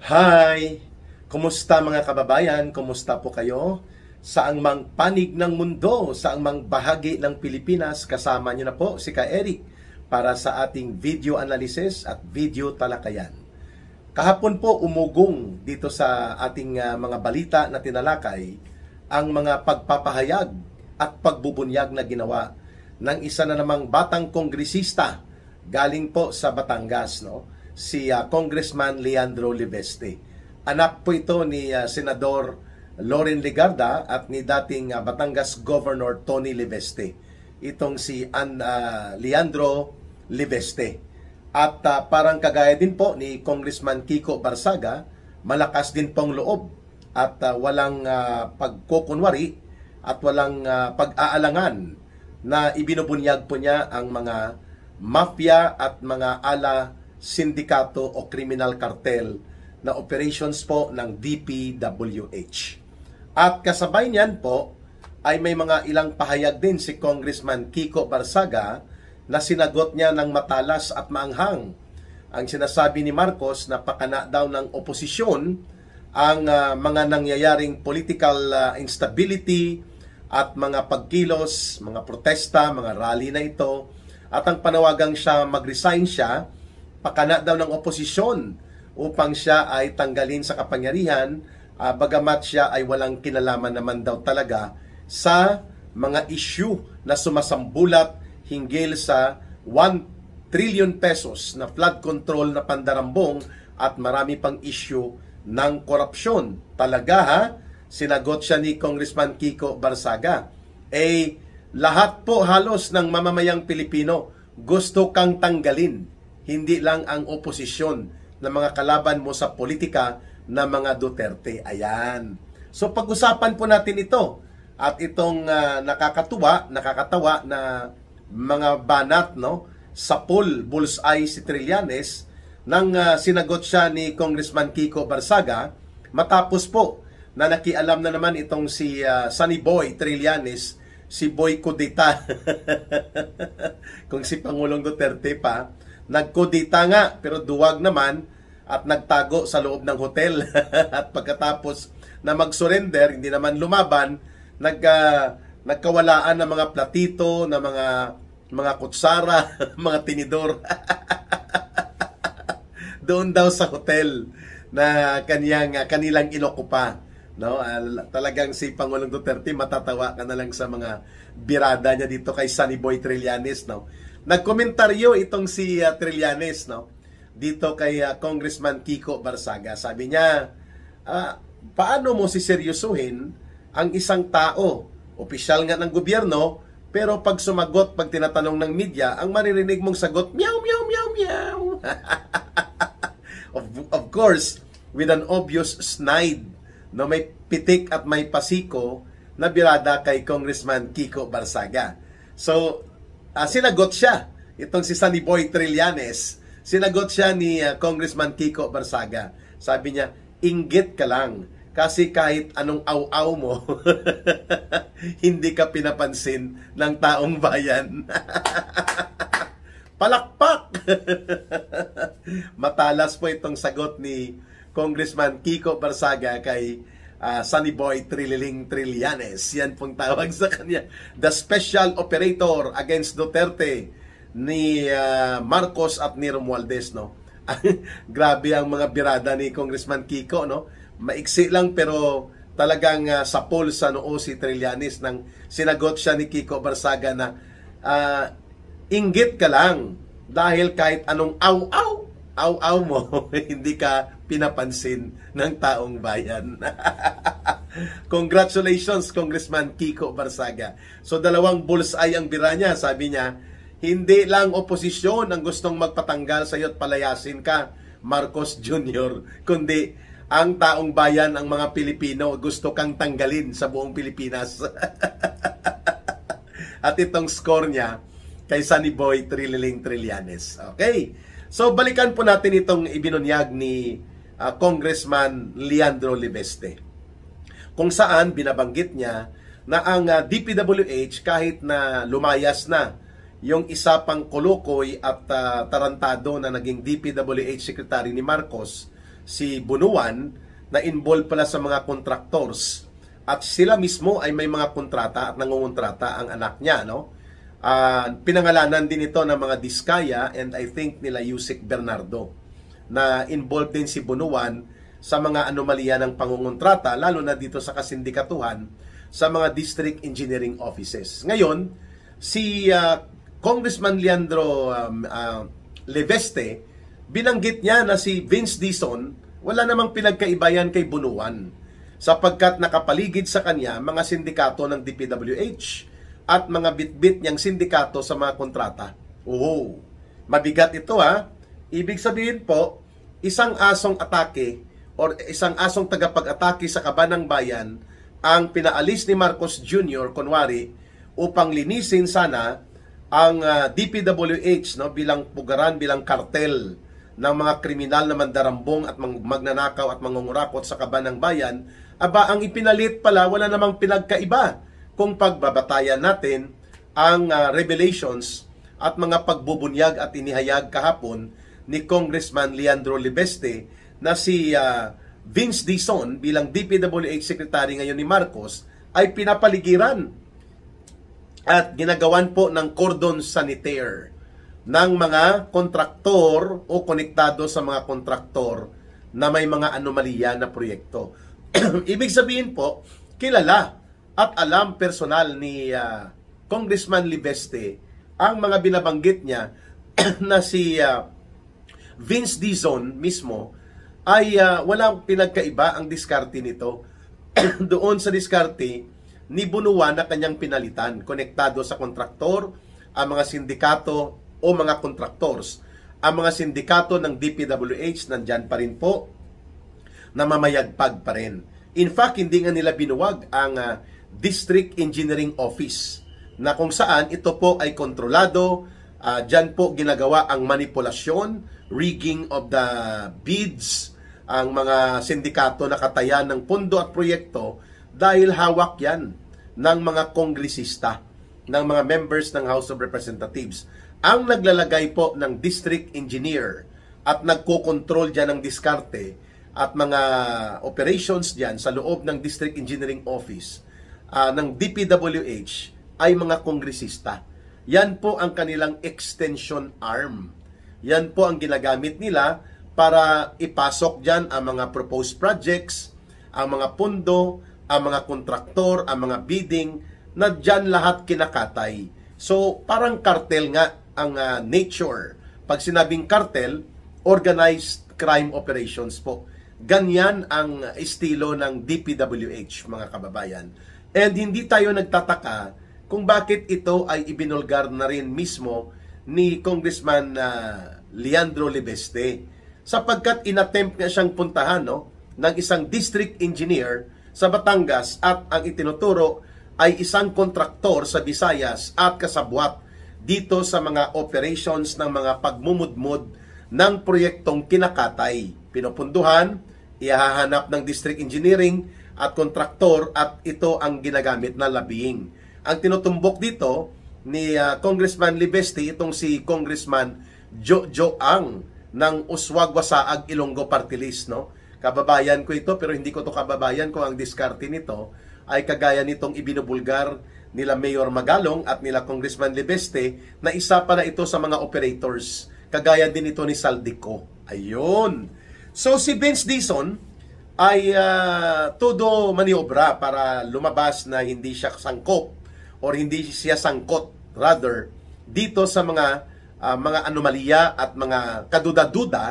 Hi! Kumusta mga kababayan? Kumusta po kayo? Saang mang panig ng mundo, saang mang bahagi ng Pilipinas, kasama niyo na po si Ka Eric para sa ating video analysis at video talakayan. Kahapon po umugong dito sa ating mga balita na tinalakay ang mga pagpapahayag at pagbubunyag na ginawa ng isa na namang batang kongresista galing po sa Batangas, si Congressman Leandro Libeste. Anak po ito ni Senador Loren Legarda at ni dating Batangas Governor Tony Libeste. Itong si Leandro Libeste. At parang kagaya din po ni Congressman Kiko Barsaga, malakas din pong loob at walang pagkukunwari at walang pag-aalangan na ibinubunyag po niya ang mga mafia at mga ala sindikato o criminal cartel na operations po ng DPWH. At kasabay niyan po ay may mga ilang pahayag din si Congressman Kiko Barsaga na sinagot niya ng matalas at maanghang ang sinasabi ni Marcos na pakana daw ng oposisyon ang mga nangyayaring political instability at mga pagkilos, mga protesta, mga rally na ito, at ang panawagang siya mag-resign siya, pakana daw ng oposisyon upang siya ay tanggalin sa kapangyarihan, bagamat siya ay walang kinalaman naman daw talaga sa mga issue na sumasambulat hinggil sa 1 trillion pesos na flood control na pandarambong at marami pang issue ng korupsyon. Talaga ha? Sinagot siya ni Congressman Kiko Barsaga. Lahat po halos ng mamamayang Pilipino gusto kang tanggalin. Hindi lang ang oposisyon na mga kalaban mo sa politika na mga Duterte. Ayan. So pag-usapan po natin ito at itong nakakatawa na mga banat sa poll bullseye si Trillanes nang sinagot siya ni Congressman Kiko Barsaga matapos po na nakialam na naman itong si Sunny Boy Trillanes, si Boy Kudita. Kung si Pangulong Duterte pa, nagkudita nga pero duwag naman at nagtago sa loob ng hotel. At pagkatapos na mag-surrender, hindi naman lumaban, nagkawalaan ng mga platito, ng mga kutsara, mga tinidor. Doon daw sa hotel na kanilang inokupa. Talagang si Pangulong Duterte, matatawa ka na lang sa mga birada niya dito kay Sunny Boy Trillanes. Nagkomentaryo itong si Trillanes dito kay Congressman Kiko Barsaga. Sabi niya, paano mo siseryosuhin ang isang tao, opisyal nga ng gobyerno, pero pag sumagot, pag tinatanong ng media, ang maririnig mong sagot, meow, meow, meow, meow. Of course, with an obvious snide, may pitik at may pasiko na birada kay Congressman Kiko Barsaga. So, sinagot siya, itong si Sunny Boy Trillanes, sinagot siya ni Congressman Kiko Barsaga. Sabi niya, inggit ka lang, kasi kahit anong aw-aw mo, hindi ka pinapansin ng taong bayan. Palakpak! Matalas po itong sagot ni Congressman Kiko Barsaga kay Sunny Boy Trillanes. Yan pong tawag sa kanya. The Special Operator against Duterte ni Marcos at ni Romualdez. Grabe ang mga birada ni Congressman Kiko. Maiksi lang pero talagang sa poll sa noo si Trillanes nang sinagot siya ni Kiko Barsaga na inggit ka lang dahil kahit anong aw-aw mo, hindi ka pinapansin ng taong bayan. Congratulations, Congressman Kiko Barsaga. So, dalawang bullseye ang bira niya. Sabi niya, hindi lang oposisyon ang gustong magpatanggal sa iyo at palayasin ka, Marcos Jr., kundi ang taong bayan, ang mga Pilipino, gusto kang tanggalin sa buong Pilipinas. At itong score niya kay Sunny Boy Trillanes. Okay. So, balikan po natin itong ibinunyag ni Congressman Leandro Libeste. Kung saan binabanggit niya na ang DPWH kahit na lumayas na yung isa pang kulukoy at tarantado na naging DPWH Secretary ni Marcos, si Bunuan na involved pala sa mga contractors at sila mismo ay may mga kontrata at nangungontrata ang anak niya, no? Pinangalanan din ito ng mga Diskaya and I think nila Yusek Bernardo na involved din si Bunuan sa mga anomalya ng pangungontrata, lalo na dito sa kasindikatuhan sa mga district engineering offices. Ngayon, si Congressman Leandro Leveste, binanggit niya na si Vince Dizon wala namang pinagkaibayan kay Bunuan sapagkat nakapaligid sa kanya mga sindikato ng DPWH at mga bitbit niyang sindikato sa mga kontrata. Oh, mabigat ito ha. Ibig sabihin po, isang asong atake or isang asong tagapag-atake sa kaban ng bayan ang pinaalis ni Marcos Jr. kunwari upang linisin sana ang DPWH, no, bilang pugaran, bilang kartel ng mga kriminal na mandarambong at magnanakaw at mangungurakot sa kaban ng bayan. Aba, ang ipinalit pala, wala namang pinagkaiba kung pagbabatayan natin ang revelations at mga pagbubunyag at inihayag kahapon ni Congressman Leandro Leveste na si Vince Dizon bilang DPWH Secretary ngayon ni Marcos ay pinapaligiran at ginagawan po ng cordon sanitaire ng mga kontraktor o konektado sa mga kontraktor na may mga anomalya na proyekto. Ibig sabihin po, kilala at alam personal ni Congressman Leveste ang mga binabanggit niya na si Vince Dizon mismo ay walang pinagkaiba ang diskarte nito doon sa diskarte ni Bunuan na kanyang pinalitan, konektado sa kontraktor, ang mga sindikato o mga contractors. Ang mga sindikato ng DPWH nandyan pa rin po, namamayagpag pa rin. In fact, hindi nga nila binuwag ang District Engineering Office na kung saan ito po ay kontrolado. Dyan po ginagawa ang manipulasyon, rigging of the bids, ang mga sindikato na katayan ng pondo at proyekto dahil hawak yan ng mga kongresista, ng mga members ng House of Representatives. Ang naglalagay po ng district engineer at nagko-control dyan ng diskarte at mga operations dyan sa loob ng District Engineering Office ng DPWH ay mga kongresista. Yan po ang kanilang extension arm. Yan po ang ginagamit nila para ipasok dyan ang mga proposed projects, ang mga pundo, ang mga kontraktor, ang mga bidding, na dyan lahat kinakatay. So, parang cartel nga ang nature. Pag sinabing cartel, organized crime operations po. Ganyan ang estilo ng DPWH, mga kababayan. And hindi tayo nagtataka kung bakit ito ay ibinulgar na rin mismo ni Congressman Leandro Leveste. Sapagkat inattempt nga siyang puntahan ng isang district engineer sa Batangas at ang itinuturo ay isang kontraktor sa Visayas at kasabwat dito sa mga operations ng mga pagmumudmud ng proyektong kinakatay. Pinupunduhan, ihahanap ng district engineering at kontraktor at ito ang ginagamit na lobbying. Ang tinutumbok dito ni Congressman Leveste, itong si Congressman Jojo Ang ng Uswag-Wasaag Ilonggo Party List, no? Kababayan ko ito, pero hindi ko to kababayan kung ang diskarte nito ay kagaya nitong ibinubulgar nila Mayor Magalong at nila Congressman Leveste na isa pa na ito sa mga operators. Kagaya din ito ni Saldico. Ayun. So si Vince Dizon ay todo maniobra para lumabas na hindi siya sangkop or hindi siya sangkot rather dito sa mga anomalya at mga kaduda-duda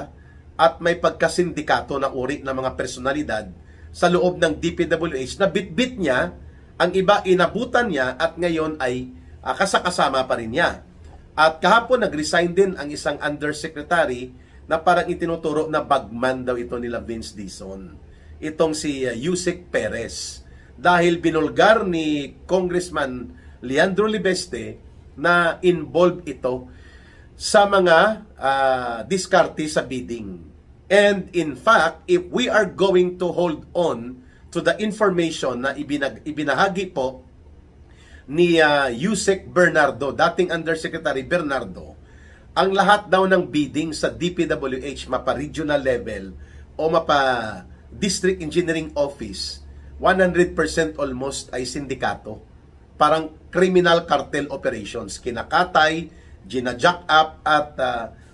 at may pagkasindikato na uri ng mga personalidad sa loob ng DPWH na bit-bit niya, ang iba inabutan niya at ngayon ay kasakasama pa rin niya. At kahapon nag-resign din ang isang undersecretary na parang itinuturo na bagman daw ito nila Vince Dizon. Itong si Yusek Perez. Dahil binulgar ni Congressman Leandro Leveste na involved ito sa mga diskarte sa bidding. And in fact, if we are going to hold on to the information na ibinahagi po ni Yusek Bernardo, dating Undersecretary Bernardo, ang lahat daw ng bidding sa DPWH mapa-regional level, o District Engineering Office, 100% almost ay sindikato. Parang criminal cartel operations. Kinakatay, gina-jack up at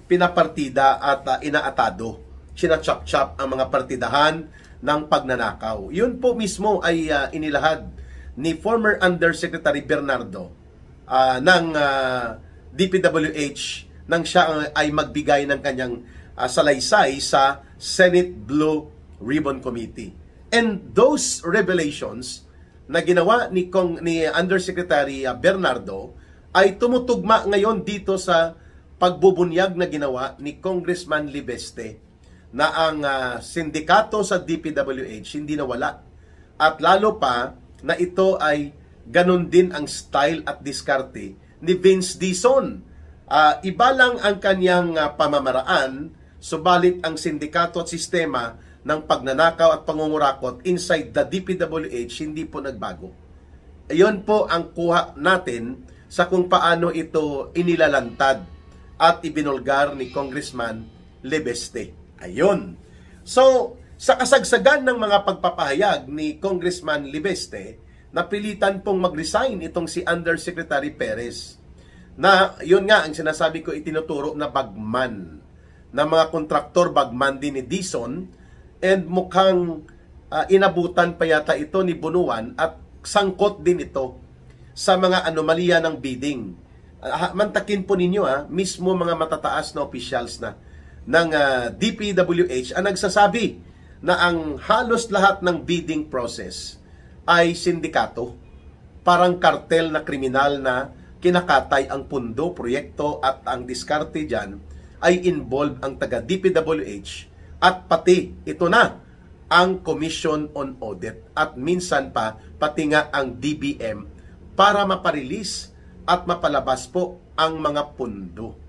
pinapartida at inaatado. Sina-chop-chop ang mga partidahan ng pagnanakaw. Yun po mismo ay inilahad ni former Undersecretary Bernardo ng DPWH nang siya ay magbigay ng kanyang salaysay sa Senate Blue Ribbon Committee. And those revelations na ginawa ni Undersecretary Bernardo ay tumutugma ngayon dito sa pagbubunyag na ginawa ni Congressman Libeste na ang sindikato sa DPWH hindi nawala. At lalo pa na ito ay ganun din ang style at diskarte ni Vince Dizon. Iba lang ang kanyang pamamaraan, subalit ang sindikato at sistema ng pagnanakaw at pangungurakot inside the DPWH hindi po nagbago. Iyon po ang kuha natin sa kung paano ito inilalantad at ibinulgar ni Congressman Libeste. Ayun. So, sa kasagsagan ng mga pagpapahayag ni Congressman Libeste, napilitan pong mag-resign itong si Undersecretary Perez. Na, yun nga, ang sinasabi ko, itinuturo na bagman. Na mga kontraktor, bagman din ni Dizon, and mukhang inabutan pa yata ito ni Bunuan at sangkot din ito sa mga anomalya ng bidding. Mantakin po ninyo mismo mga matataas na officials na ng DPWH ang nagsasabi na ang halos lahat ng bidding process ay sindikato. Parang kartel na kriminal na kinakatay ang pundo, proyekto at ang diskarte dyan ay involved ang taga DPWH at pati ito na ang Commission on Audit at minsan pa pati nga ang DBM para maparelease at mapalabas po ang mga pundo.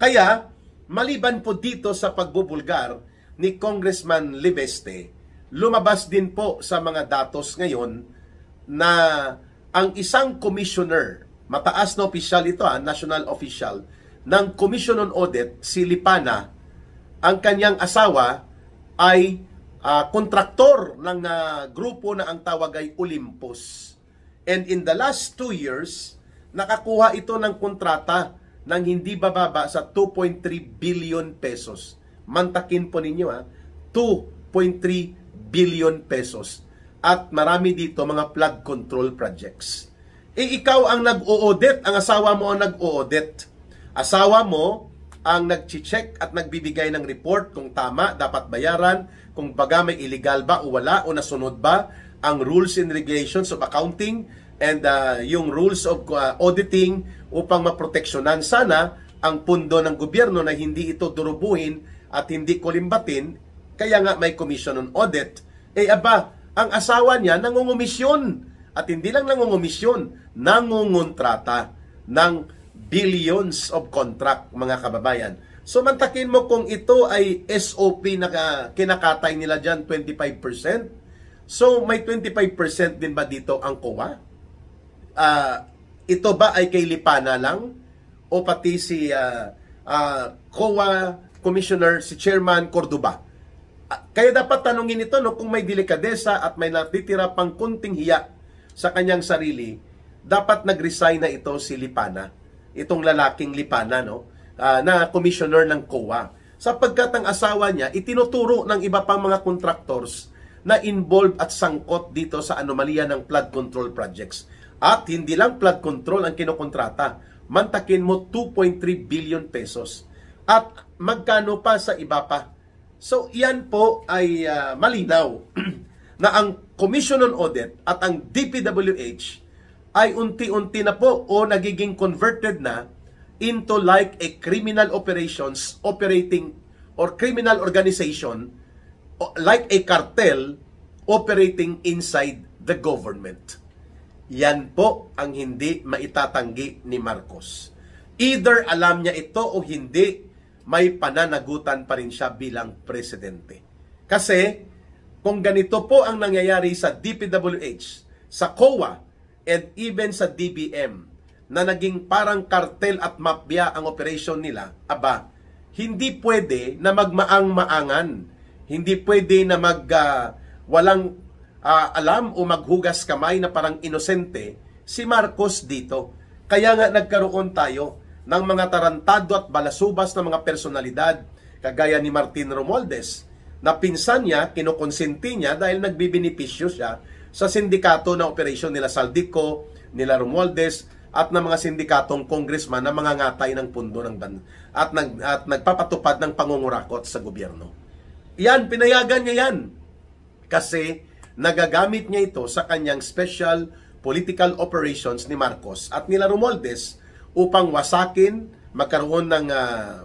Kaya maliban po dito sa pagbubulgar ni Congressman Libeste, lumabas din po sa mga datos ngayon na ang isang commissioner, mataas na opisyal ito, national official, ng Commission on Audit, si Lipana, ang kanyang asawa ay kontraktor ng grupo na ang tawag ay Olympus. And in the last 2 years, nakakuha ito ng kontrata ng hindi bababa sa 2.3 billion pesos. Mantakin po ninyo 2.3 billion pesos. At marami dito mga flood control projects. Ikaw ang nag-o-audit, ang asawa mo ang nag-o-audit. Asawa mo ang nag-check at nagbibigay ng report kung tama, dapat bayaran, kung baga may illegal ba o wala o nasunod ba ang rules and regulations of accounting and yung rules of auditing upang maproteksyonan sana ang pundo ng gobyerno na hindi ito durubuhin at hindi kulimbatin. Kaya nga may Commission on Audit. Ang asawa niya nangungumisyon at hindi lang nangungumisyon, nangungontrata ng billions of contract, mga kababayan. So mantakin mo kung ito ay SOP na kinakatay nila dyan 25%. So may 25% din ba dito ang COA? Ito ba ay kay Lipana lang? O pati si COA Commissioner, si Chairman Cordoba? Kaya dapat tanungin ito kung may delikadesa at may natitira pang kunting hiya sa kanyang sarili, dapat nag-resign na ito si Lipana. Itong lalaking Lipana, na commissioner ng COA. Sapagkat ang asawa niya, itinuturo ng iba pang mga contractors na involved at sangkot dito sa anomalya ng flood control projects. At hindi lang flood control ang kinokontrata. Mantakin mo 2.3 billion pesos. At magkano pa sa iba pa. So, yan po ay malinaw na ang Commission on Audit at ang DPWH ay unti-unti na po o nagiging converted na into like a criminal operations operating or criminal organization like a cartel operating inside the government. Yan po ang hindi maitatanggi ni Marcos. Either alam niya ito o hindi, may pananagutan pa rin siya bilang presidente. Kasi kung ganito po ang nangyayari sa DPWH, sa COA, and even sa DBM, na naging parang kartel at mafia ang operation nila, hindi pwede na magmaang-maangan Hindi pwede na walang alam o maghugas kamay na parang inosente si Marcos dito. Kaya nga nagkaroon tayo ng mga tarantado at balasubas na mga personalidad kagaya ni Martin Romualdez na pinsan niya, kinukonsenti niya dahil nagbibinipisyo siya sa sindikato na operasyon nila Saldico, nila Romualdez at ng mga sindikatong congressman na mga ngatay ng pundo ng at nagpapatupad ng pangungurakot sa gobyerno. Yan, pinayagan niya yan kasi nagagamit niya ito sa kanyang special political operations ni Marcos at nila Romualdez upang wasakin, magkaroon ng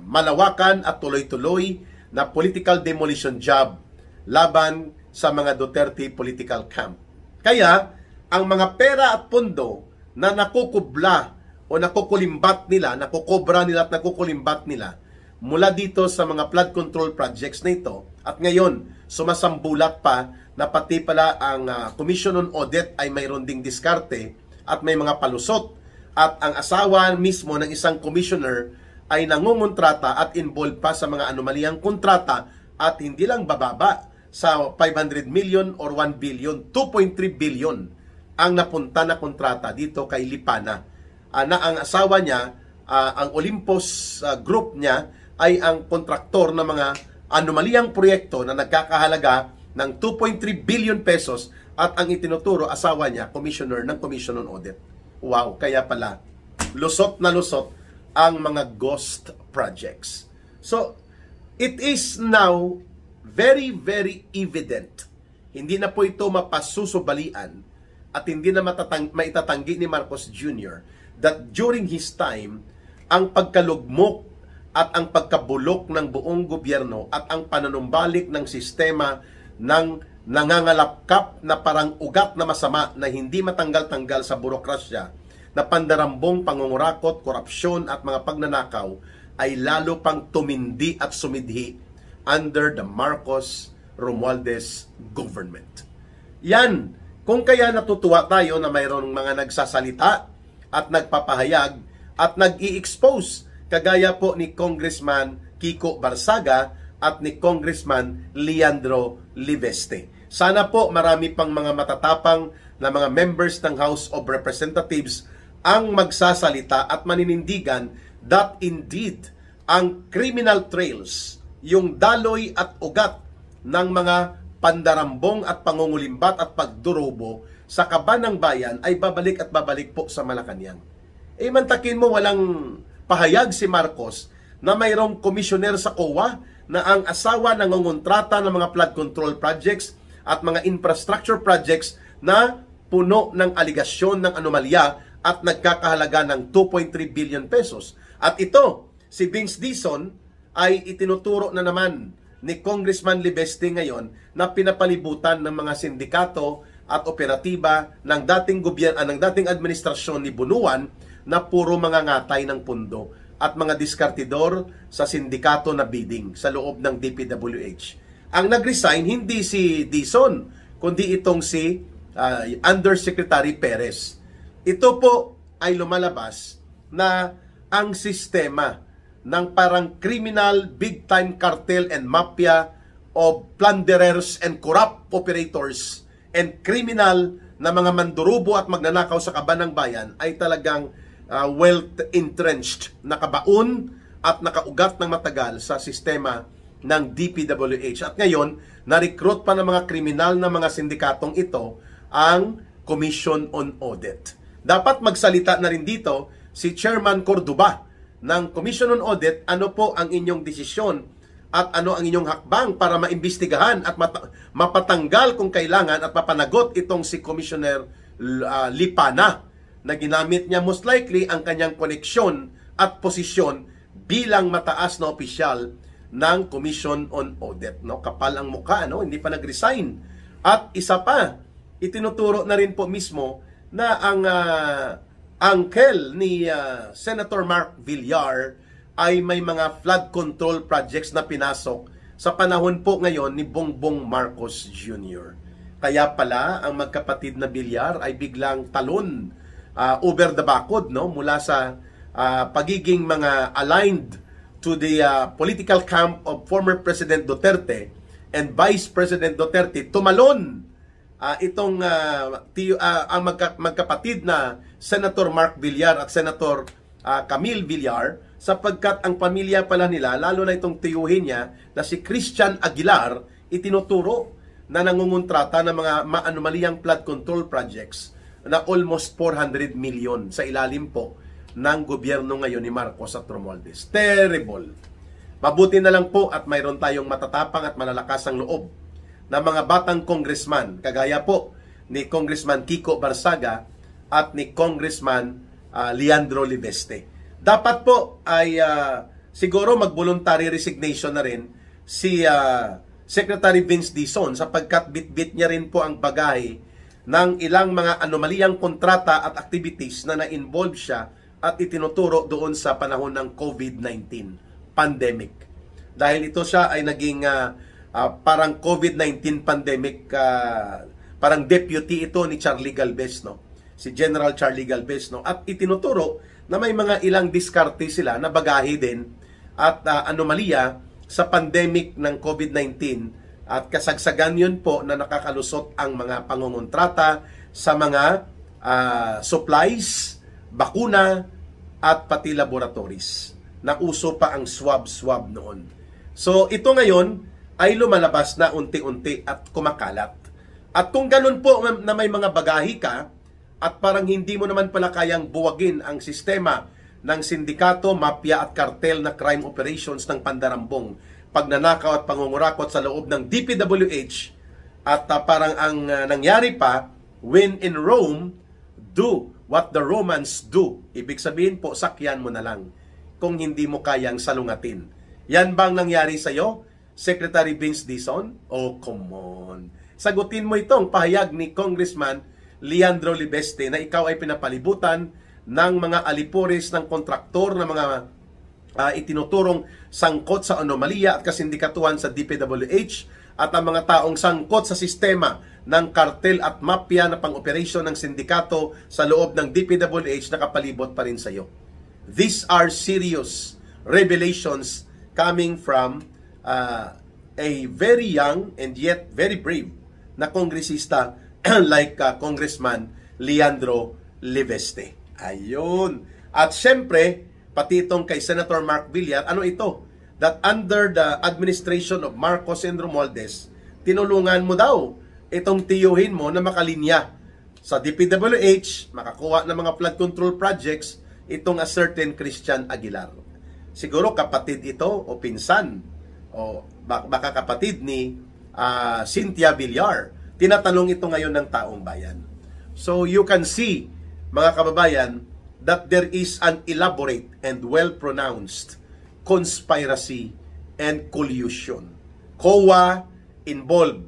malawakan at tuloy-tuloy na political demolition job laban sa mga Duterte political camp. Kaya, ang mga pera at pondo na nakukubla o nakukulimbat nila, nakukobra nila at nakukulimbat nila mula dito sa mga flood control projects na ito, at ngayon, sumasambulat pa na pati pala ang Commission on Audit ay mayroon ding diskarte at may mga palusot, at ang asawa mismo ng isang commissioner ay nangungontrata at involved pa sa mga anomaliyang kontrata at hindi lang bababa sa 500 million or 1 billion, 2.3 billion ang napunta na kontrata dito kay Lipana. Na ang asawa niya, ang Olympus group niya ay ang kontraktor ng mga anomaliyang proyekto na nagkakahalaga ng 2.3 billion pesos at ang itinuturo asawa niya, commissioner ng Commission on Audit. Wow, kaya pala lusot na lusot ang mga ghost projects. So, it is now very, very evident. Hindi na po ito mapasusubalian at hindi na maitatanggi ni Marcos Jr. that during his time, ang pagkalugmok at ang pagkabulok ng buong gobyerno at ang pananumbalik ng sistema ng nangangalapkap na parang ugat na masama na hindi matanggal-tanggal sa burokrasya, na pandarambong pangungurakot, korupsyon at mga pagnanakaw ay lalo pang tumindi at sumidhi under the Marcos Romualdez government. Yan, kung kaya natutuwa tayo na mayroong mga nagsasalita at nagpapahayag at nag-i-expose kagaya po ni Congressman Kiko Barsaga at ni Congressman Leandro Liveste. Sana po marami pang mga matatapang na mga members ng House of Representatives ang magsasalita at maninindigan that indeed ang criminal trails, yung daloy at ugat ng mga pandarambong at pangungulimbat at pagdurobo sa kaban ng bayan ay babalik at babalik po sa Malacanang. Mantakin mo walang pahayag si Marcos na mayroong komisyoner sa COA na ang asawa nangongontrata ng mga flood control projects at mga infrastructure projects na puno ng aligasyon ng anomalya at nagkakahalaga ng 2.3 billion pesos. At ito, si Vince Dizon ay itinuturo na naman ni Congressman Liveste ngayon na pinapalibutan ng mga sindikato at operatiba ng dating gobyerno, ng dating administrasyon ni Bunuan na puro mga ngatay ng pundo at mga diskartidor sa sindikato na bidding sa loob ng DPWH. Ang nag-resign hindi si Dizon, kundi itong si Undersecretary Perez. Ito po ay lumalabas na ang sistema ng parang criminal, big-time cartel and mafia of plunderers and corrupt operators and criminal na mga mandurubo at magnanakaw sa kaban ng bayan ay talagang well-entrenched, nakabaon at nakaugat ng matagal sa sistema ng DPWH. At ngayon, na-recruit pa ng mga kriminal na mga sindikatong ito ang Commission on Audit. Dapat magsalita na rin dito si Chairman Cordoba ng Commission on Audit, ano po ang inyong desisyon at ano ang inyong hakbang para maimbestigahan at mapatanggal kung kailangan at mapanagot itong si Commissioner Lipana na ginamit niya most likely ang kanyang koneksyon at posisyon bilang mataas na opisyal ng Commission on Audit. No? Kapal ang mukha, no? Hindi pa nag-resign. At isa pa, itinuturo na rin po mismo na ang uncle ni Senator Mark Villar ay may mga flood control projects na pinasok sa panahon po ngayon ni Bongbong Marcos Jr. Kaya pala ang magkapatid na Villar ay biglang talon over the backwood, no? Mula sa pagiging mga aligned to the political camp of former President Duterte. and Vice President Duterte tumalon ang magkapatid na Senator Mark Villar at Senator Camille Villar, sapagkat ang pamilya pala nila, lalo na itong tiyuhin niya na si Christian Aguilar, itinuturo na nangungontrata ng mga maanumaliyang flood control projects na almost 400 million sa ilalim po ng gobyerno ngayon ni Marcos at Romualdez. Terrible. Mabuti na lang po at mayroon tayong matatapang at malalakas ang loob na mga batang congressman, kagaya po ni Congressman Kiko Barsaga at ni Congressman Leandro Libeste. Dapat po ay siguro mag-voluntary resignation na rin si Secretary Vince Dizon, sapagkat bit-bit niya rin po ang bagahe ng ilang mga anomaliyang kontrata at activities na na-involve siya at itinuturo doon sa panahon ng COVID-19 pandemic. Dahil ito siya ay naging parang COVID-19 pandemic, parang deputy ito ni Charlie Galvez, no? Si General Charlie Galvez, no? At itinuturo na may mga ilang diskarte sila na bagahe din at anomalya sa pandemic ng COVID-19, at kasagsagan yun po na nakakalusot ang mga pangungontrata sa mga supplies, bakuna, at pati laboratories. Nauso pa ang swab noon. So ito ngayon ay lumalabas na unti-unti at kumakalat. At kung ganun po na may mga bagahe ka at parang hindi mo naman pala kayang buwagin ang sistema ng sindikato, mafia at kartel na crime operations ng pandarambong, pagnanakaw at pangungurakot sa loob ng DPWH, at parang ang nangyari pa, when in Rome, do what the Romans do. Ibig sabihin po, sakyan mo na lang kung hindi mo kayang salungatin. Yan bang nangyari sa iyo, Secretary Vince Dizon? Oh, come on. Sagutin mo itong pahayag ni Congressman Leandro Libeste na ikaw ay pinapalibutan ng mga alipores ng kontraktor na mga itinuturong sangkot sa anomalya at kasindikatuhan sa DPWH, at ang mga taong sangkot sa sistema ng kartel at mafia na pang-operasyon ng sindikato sa loob ng DPWH nakapalibot pa rin sa iyo. These are serious revelations coming from a very young and yet very brave na kongresista like Congressman Leandro Libeste. Ayun. At syempre, pati itong kay Senator Mark Villar, ano ito? That under the administration of Marcos and Romualdez, tinulungan mo daw itong tiyuhin mo na makalinya sa DPWH, makakuha ng mga flood control projects, itong a certain Christian Aguilar. Siguro kapatid ito o pinsan, o baka kapatid ni Cynthia Villar. Tinatanong ito ngayon ng taong bayan. So you can see, mga kababayan, that there is an elaborate and well-pronounced conspiracy and collusion. COA involved.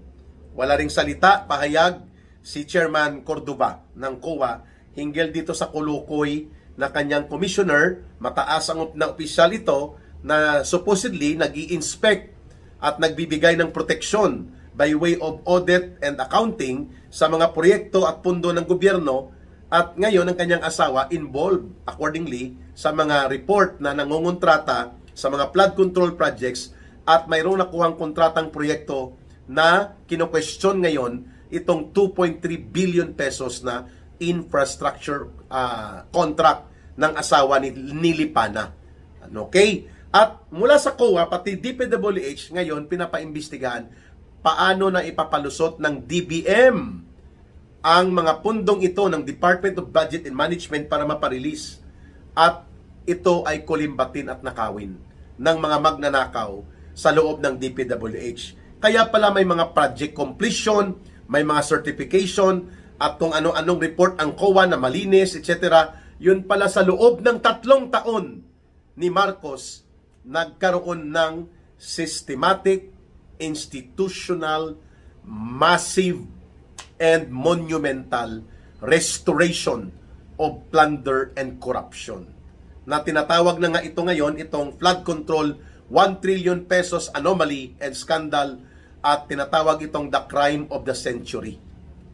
Wala ring salita, pahayag si Chairman Cordoba ng COA hinggil dito sa kulukoy na kanyang commissioner. Mataas ang na opisyal ito na supposedly nag-i-inspect at nagbibigay ng proteksyon by way of audit and accounting sa mga proyekto at pundo ng gobyerno, at ngayon ang kanyang asawa involved accordingly sa mga report na nangungontrata sa mga flood control projects, at mayroong nakuhang kontratang proyekto na kino-question ngayon itong 2.3 billion pesos na infrastructure contract ng asawa ni Lipana. Okay? At mula sa COA, pati DPWH ngayon pinapaimbestigahan paano na ipapalusot ng DBM ang mga pundong ito ng Department of Budget and Management para maparelease. At ito ay kulimbatin at nakawin ng mga magnanakaw sa loob ng DPWH. Kaya pala may mga project completion, may mga certification, at kung ano-anong report ang COA na malinis, etc. Yun pala sa loob ng 3 taon ni Marcos, nagkaroon ng systematic, institutional, massive, and monumental restoration of plunder and corruption. Na tinatawag na nga ito ngayon, itong flood control 1 trillion pesos anomaly and scandal, at tinatawag itong the crime of the century.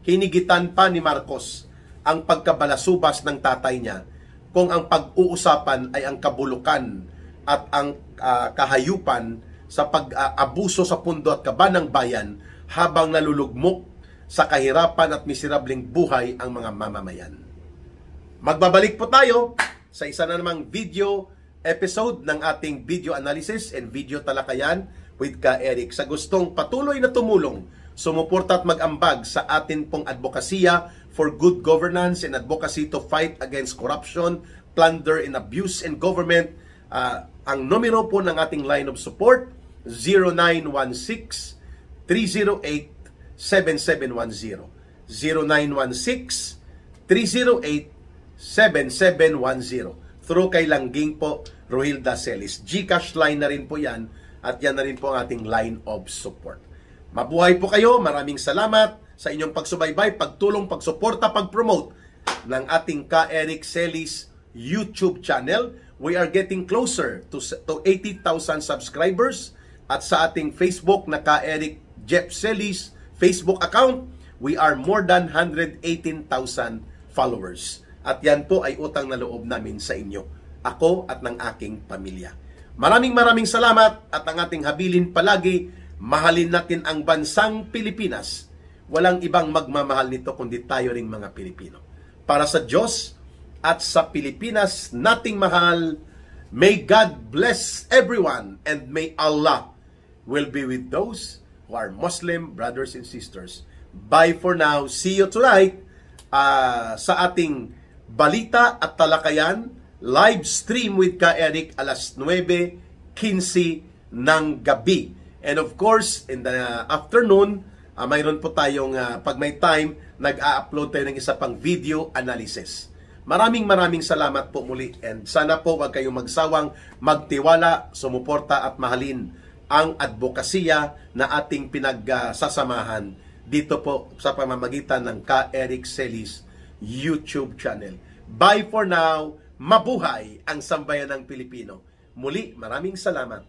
Hinigitan pa ni Marcos ang pagkabalasubas ng tatay niya kung ang pag-uusapan ay ang kabulukan at ang kahayupan sa pag-abuso sa pundo at kaban ng bayan habang nalulugmok sa kahirapan at miserabling buhay ang mga mamamayan. Magbabalik po tayo sa isa na namang video episode ng ating video analysis and video talakayan with Ka Eric. Sa gustong patuloy na tumulong, sumuporta at mag-ambag sa atin pong advokasya for good governance and advocacy to fight against corruption, plunder, and abuse in government, ang numero po ng ating line of support, 0916-308-7710. 0916-308-7710. Through kay Langging po, Rohilda Celis. GCash line na rin po yan at yan na rin po ang ating line of support. Mabuhay po kayo. Maraming salamat sa inyong pagsubaybay, pagtulong, pagsuporta, pag-promote ng ating Ka Eric Celis YouTube channel. We are getting closer to 80,000 subscribers at sa ating Facebook na Ka Eric Jeff Celis Facebook account, we are more than 118,000 followers. At yan po ay utang na loob namin sa inyo, ako at ng aking pamilya. Maraming salamat at ang ating habilin palagi, mahalin natin ang bansang Pilipinas. Walang ibang magmamahal nito kundi tayo ring mga Pilipino. Para sa Diyos at sa Pilipinas nating mahal, may God bless everyone and may Allah will be with those who are Muslim brothers and sisters. Bye for now. See you tonight sa ating balita at talakayan live stream with Ka Eric alas 9:15 ng gabi. And of course, in the afternoon, mayroon po tayong pag may time, nag-a-upload tayo ng isa pang video analysis. Maraming salamat po muli and sana po wag kayong magsawang magtiwala, sumuporta at mahalin ang advokasya na ating pinagsasamahan dito po sa pamamagitan ng Ka Eric Celis YouTube channel. Bye for now. Mabuhay ang sambayan ng Pilipino. Muli, maraming salamat.